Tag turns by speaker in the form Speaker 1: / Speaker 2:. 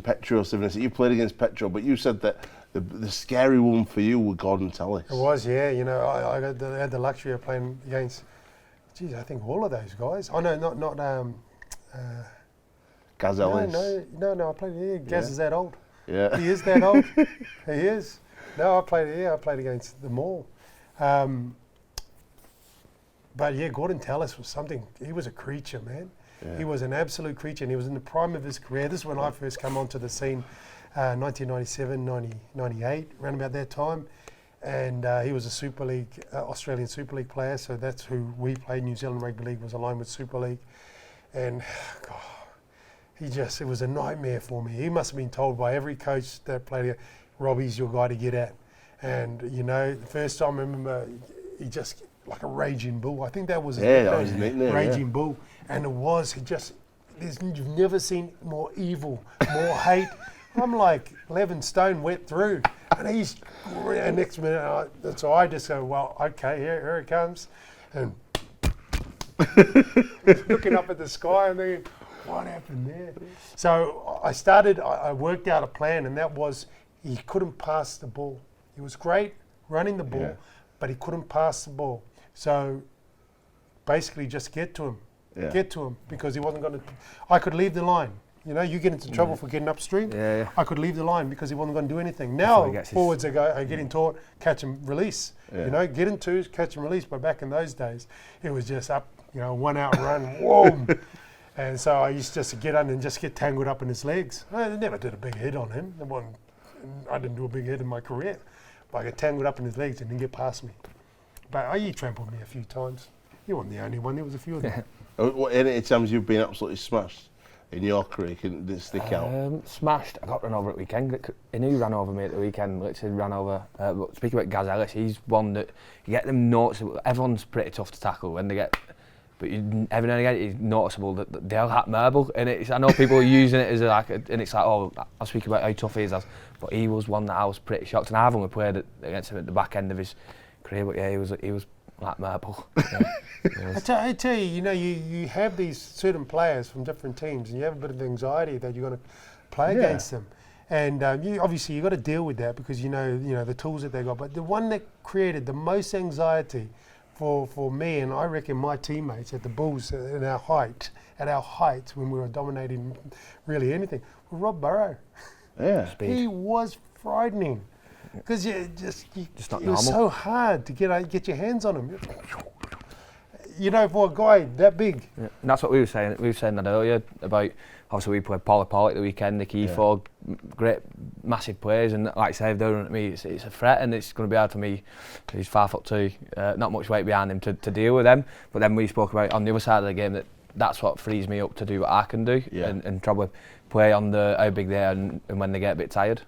Speaker 1: Petro, you played against Petro, but you said that the scary one for you was Gordon Tallis.
Speaker 2: It was, yeah. You know, I had the luxury of playing against, geez, I think all of those guys. Oh no, not
Speaker 1: Gaz Ellis.
Speaker 2: No. I played. Yeah, Gaz is that old.
Speaker 1: Yeah,
Speaker 2: he is that old. He is. No, I played against them all. But yeah, Gordon Tallis was something. He was a creature, man. Yeah. He was an absolute creature, and he was in the prime of his career. This is when I first come onto the scene, 1997, 98, around about that time. And he was a Super League, Australian Super League player, so that's who we played. New Zealand Rugby League was aligned with Super League. And God, it was a nightmare for me. He must have been told by every coach that played here, Robbie's your guy to get at. And, you know, the first time I remember, he just, like a raging bull. I think that was his nickname, Raging Bull. And you've never seen more evil, more hate. I'm like 11 stone wet through. And next minute, so I just go, well, okay, here it comes. And looking up at the sky and thinking, what happened there? So I worked out a plan, and that was he couldn't pass the ball. He was great running the ball, but he couldn't pass the ball. So basically just get to him. Get to him, because he wasn't going to. I could leave the line. You know, you get into trouble for getting upstream. Yeah. I could leave the line because he wasn't going to do anything. Now forwards are getting taught catch and release. Yeah. You know, get in twos, catch and release. But back in those days, it was just up. You know, 1 out run, whoa. And so I used just to get under and just get tangled up in his legs. I never did a big hit on him. I didn't do a big hit in my career. But I got tangled up in his legs and didn't get past me. But he trampled me a few times. He wasn't the only one. There was a few of them.
Speaker 1: Any times you've been absolutely smashed in your career, did it stick out?
Speaker 3: Smashed. I got run over at weekend. And who ran over me at the weekend? Literally ran over. Speaking about Gaz Ellis, he's one that you get them noticeable. Everyone's pretty tough to tackle when they get. But every now and again, it's noticeable that they'll hit marble, and I know people are using it as and it's like, oh, I'll speak about how tough he is, but he was one that I was pretty shocked, and I've only played against him at the back end of his career, but yeah, he was like marble. Yeah,
Speaker 2: I tell you, you know, you have these certain players from different teams, and you have a bit of anxiety that you're going to play against them, and you got to deal with that because you know the tools that they got. But the one that created the most anxiety for me, and I reckon my teammates at the Bulls at our height when we were dominating really anything, were Rob Burrow.
Speaker 1: Yeah,
Speaker 2: he was frightening because it was so hard to get your hands on him. You know, for a guy that big.
Speaker 3: Yeah. And that's what we were saying. We were saying that earlier about obviously we played Paul at the weekend, the key four, great, massive players, and like I said, down at me, it's a threat, and it's going to be hard for me. He's 5'2", not much weight behind him to deal with them. But then we spoke about on the other side of the game that's what frees me up to do what I can do, and probably play on how big they are and when they get a bit tired.